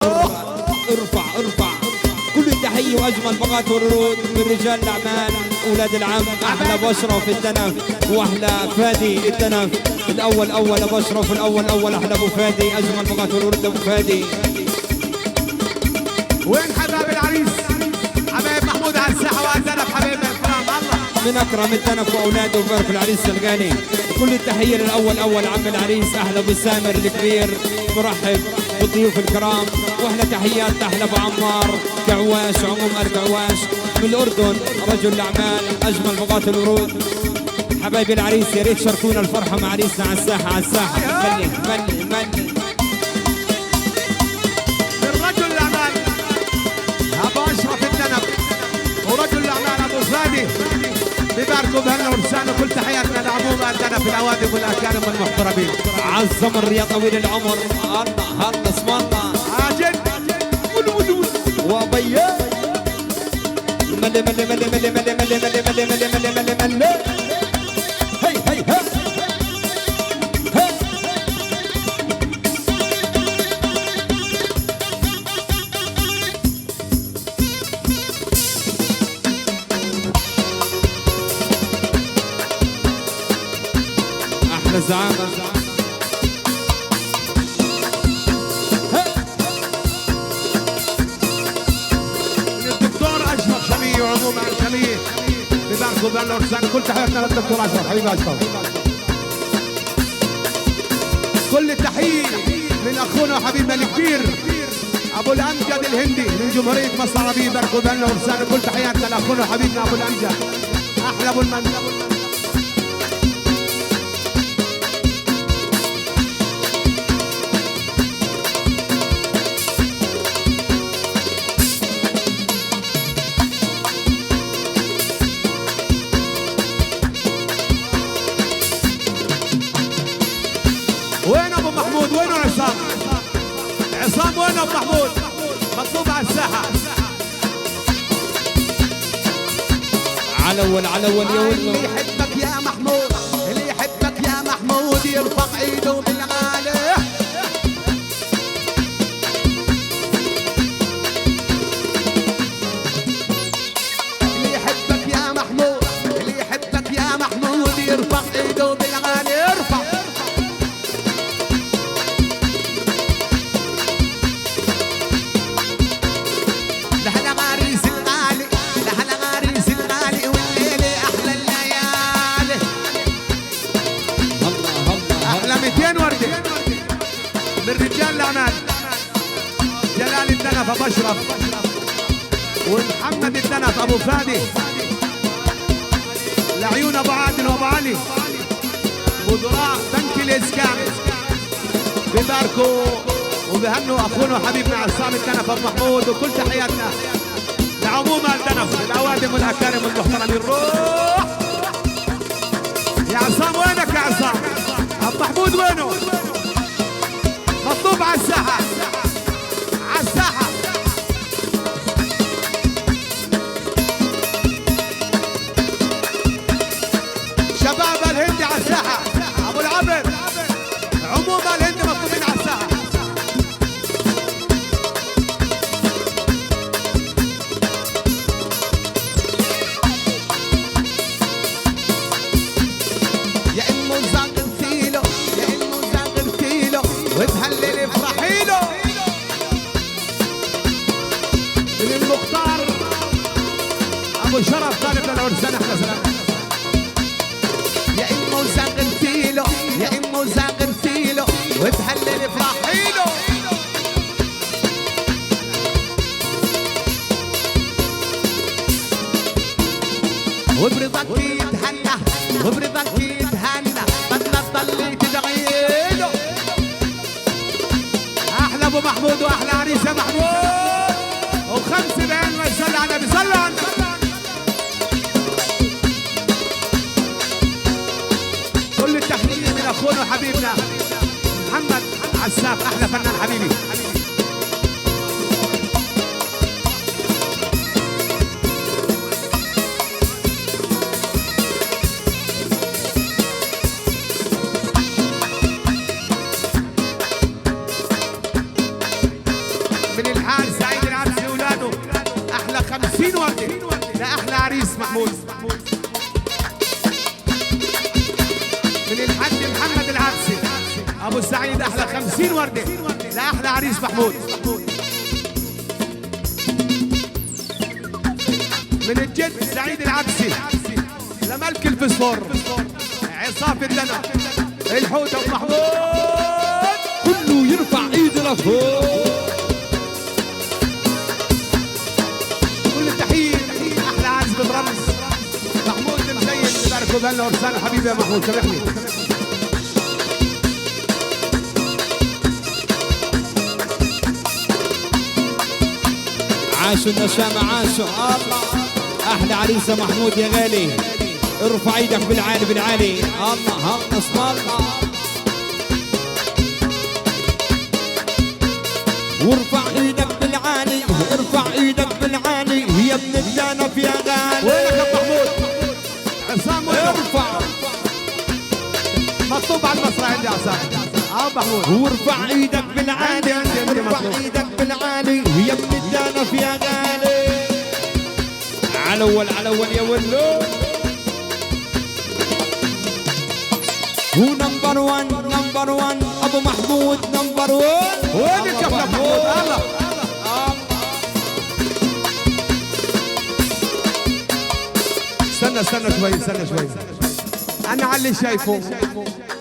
ارفع ارفع. كل التحية واجمل بغات ورود من رجال الاعمال اولاد العم. احلى ابو اشرف التنف واحلى فادي التنف. الاول اول ابو اشرف، الاول اول احلى ابو فادي. اجمل بغات ورود ابو فادي. وين حبايب العريس؟ حبايب محمود على الساحه والتنف حبايبنا الكرام. الله من اكرم التنف واولاده وبارك العريس الغالي. كل التحيه للاول اول عم العريس احلى ابو سامر الكبير. مرحب بالضيوف الكرام واحلى تحيات لاحلى ابو عمار كعواش عموم الكعواش من الاردن رجل الاعمال. اجمل بغاة الورود حبايبي العريس، يا ريت شاركونا الفرحه مع عريسنا على الساحه على الساحه. ملي ملي ملي الرجل الاعمال ابو اشرف التنف ورجل الاعمال ابو فادي بباركوا بهنا ورسالة. كل تحياتنا لعموم التنف الأوادم والأكارم والمحترمين. عالزمر يا طويل العمر. الله الله اسم الله عاجل وبيا ملي ملي ملي ملي ملي ملي ملي ملي ملي ملي ملي ملي. هي هي هي احلى زعامه. الدكتور اشرف شميه وعموما شميه بباركوا بهنا ورسالة. كل تحياتنا للدكتور اشرف حبيبي اشرف. كل التحية من اخونا وحبيبنا الكبير ابو الامجد الهندي من جمهوريه مصر العربيه. باركوا بهنا ورسالة. كل تحياتنا لاخونا وحبيبنا ابو الامجد احلى ابو المنزل. وين ابو محمود؟ وين عصام؟ عصام وين ابو محمود؟ مطلوب على الساحه. على اول على اول يا ولد. اللي يحبك يا محمود، اللي يحبك يا محمود يرفع ايده بالعالي. اللي يحبك يا محمود، اللي يحبك يا محمود يرفع ايده بالعالي. ارفع لحنا عريس الغالي، لحنا عريس الغالي والليلة أحلى الليالي. الله الله أحلى 200 وردة من رجال الأعمال. جلال الدنف أبو أشرف ومحمد الدنف أبو فادي. لعيون أبو عادل وأبو علي مدراء بنك الإسكان بباركوا وبهنوا اخونا وحبيبنا عصام الدنف ابو محمود. وكل تحياتنا لعموم الدنف الاوادم والاكارم والمحترمين. روح يا عصام. وينك يا عصام؟ ابو محمود وينه؟ مطلوب على الساحه، على الساحه. شباب الهندي على الساحه. ابو العبد عموم الهندي مطلوبين على الساحه. وبهالليل افرحي له من المختار ابو شرف طالب للعرسان. احلى سلام يا امه زغرتي له، يا امه زغرتي له وبهالليل افرحي له. وبرضاك يتهنى، وبرضاك يتهنى بدنا تضلي تدعي له. احلى ابو محمود واحلى عريس يا محمود. وخمس بين ما يصلي على النبي. صلوا على النبي. كل التحيه من اخونا وحبيبنا محمد عساف احلى فنان حبيبي. 50 وردة لأحلى عريس محمود. من الحاج محمد العبسي أبو سعيد أحلى 50 وردة لأحلى عريس محمود. من الجد سعيد العبسي لملك الفسفور عصافة الدنا الحوت أبو محمود. كله يرفع ايده لفوق. كل التحية أحلى عازف برمز محمود المزيد. تباركوا بلنا ورسالة حبيبي يا محمود سامحني. عاشوا النشامة عاشوا الله. احلى عريس محمود يا غالي، ارفع ايدك بالعالي بالعالي. الله الله اسم الله. وارفع ايدك بالعالي، ارفع ايدك بالعالي يا ابن الدنف يا غالي. وينك يا محمود؟ عصام وينك؟ ارفع مطلوب على المسرح عندي عصام. محمود وارفع ايدك بالعالي، عندي ارفع مطلوب. ايدك بالعالي يا ابن الدنف يا غالي. على اول على اول يا ولو. هو نمبر 1 نمبر 1 ابو محمود نمبر 1. وينك يا ابو محمود؟ الله استنى شوي. انا على اللي شايفه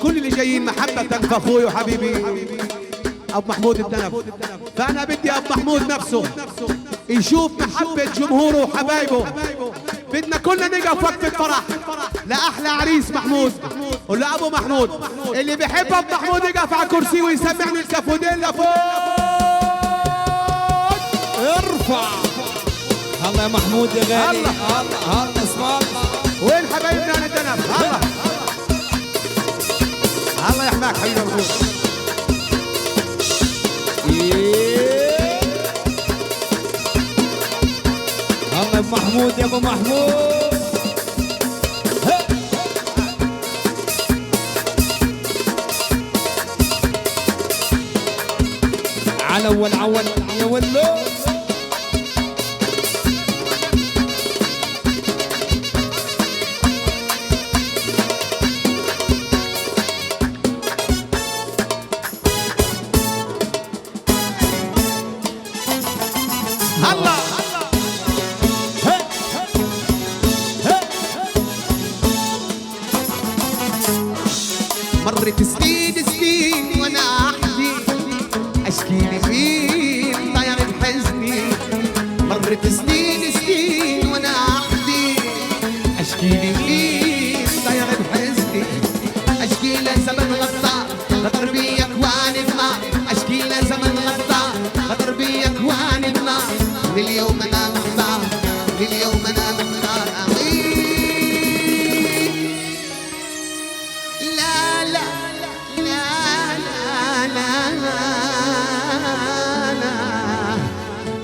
كل اللي جايين محبة فاخوي وحبيبي ابو محمود الدنف. فانا بدي ابو محمود نفسه يشوف محبة جمهوره وحبايبه. بدنا كلنا نقف وقت الفرح لأحلى عريس محمود ولأبو محمود. اللي بيحب أبو محمود يقف على كرسي ويسمعني الكفودين لفوق. ارفع الله يا محمود يا غالي. الله. الله اسم الله. وين حبايبنا أنا الدنف؟ الله الله يحماك حبيبي أبو محمود. الله ابو محمود يا ابو محمود. على اول عول يا ولو. الله مرت سنين وانا احكي اشكي لمين ضيع بحزني. مرت سنين وانا احكي اشكي لمين ضيع بحزني. اشكي لزمن غطى غدر بي اكوان النار. اشكي لزمن غطى غدر بي اكوان النار. لليوم انا محتار لليوم انا محتار. لا لا لا لا لا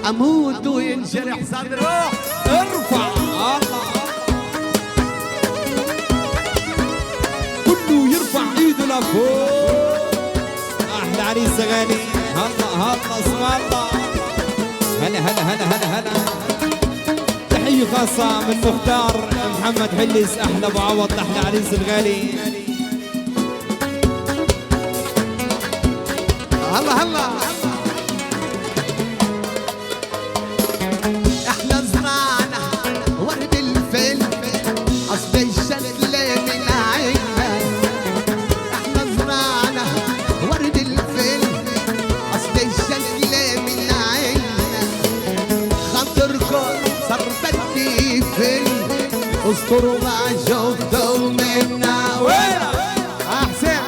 اموت وينشرح صدره. ارفع الله. كله يرفع ايده لفوق. احلى عريس غالي. هلا اسم الله. هلا تحية خاصة من مختار محمد حلس. احلى ابو عوض احلى عريس الغالي. هلا احلى زرعنا ورد الفل قصد الشكل من عيننا. احلى زرعنا ورد الفل قصد الشكل من عيننا. خاطركم صار بدي فل اسطروا ما شفتوا منا. وين احسن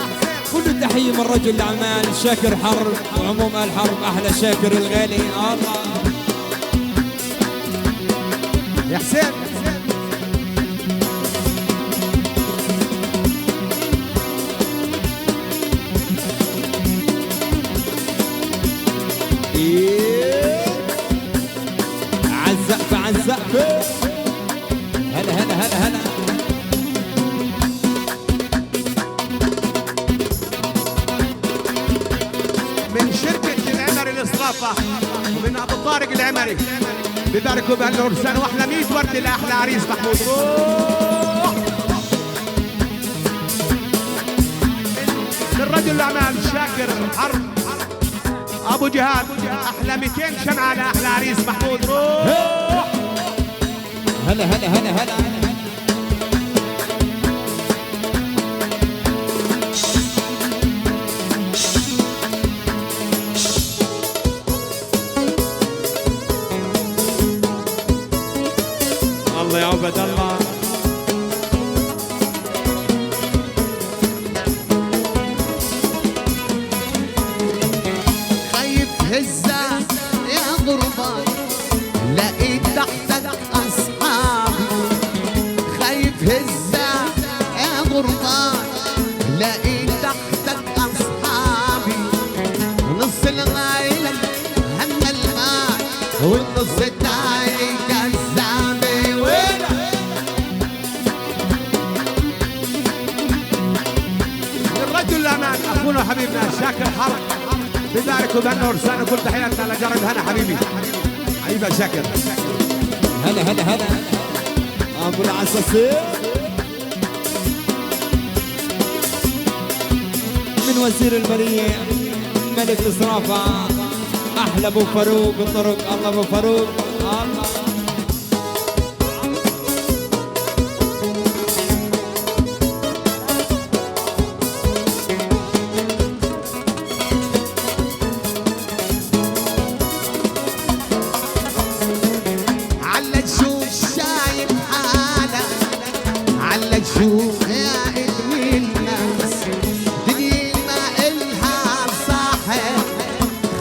كل التحية من رجل الأعمال شاكر حرب وعموم الحرب. أحلى شاكر الغالي. الله يا حسين. عالزقف هلا من شركة العمري الإصرافة ومن أبو طارق العمري بباركوا بهالعرسان واحلى 100 ورده لاحلى عريس محمود. روح من رجل الاعمال شاكر حرب ابو جهاد، احلى 200 شمعه لاحلى عريس محمود. روح هلا هلا هلا هلا. الله يا عبد الله. خايف هزة يا غربان لقيت تحتك أصحابي، خايف هزة يا غربان لقيت تحتك أصحابي، نص العيلة هم المال والنص التاني كذابي. وين الرجل الامان اخونا وحبيبنا شاكر حرب، بباركوا بهالعرسان وكل تحياتنا لجرب هنا حبيبي حبيبي شاكر. هلا هلا هلا ابو العساسين من وزير البريه ملك الصرافه احلى ابو فاروق الطرق. الله ابو فاروق الله. على تشوف شايف حالك، على تشوف يا ابن الناس دنيا ما إلها صاحب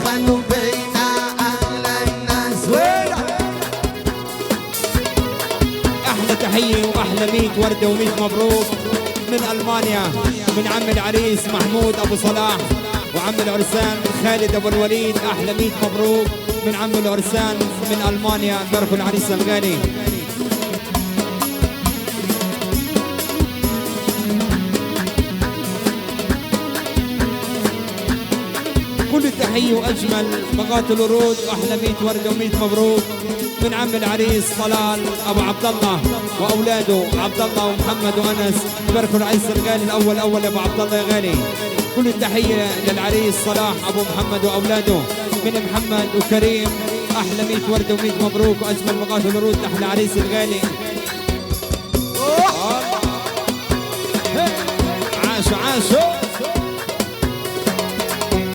خلوا بينا أغلى الناس. وين احلى تحيه واحلى 100 ورده و100 مبروك من المانيا من عم العريس محمود ابو صلاح وعم العرسان خالد ابو الوليد. احلى 100 مبروك من عم العرسان من المانيا. باركوا العريس الغالي. كل التحيه واجمل بقات الورود واحلى 100 ورده و100 مبروك من عم العريس طلال ابو عبد الله واولاده عبد الله ومحمد وانس. باركوا العريس الغالي الاول اول ابو عبد الله يا غالي. كل التحيه للعريس صلاح ابو محمد واولاده من محمد وكريم. احلى 100 ورده و100 مبروك واجمل بقات الورود لاحلى عريس الغالي. عاشوا عاشوا.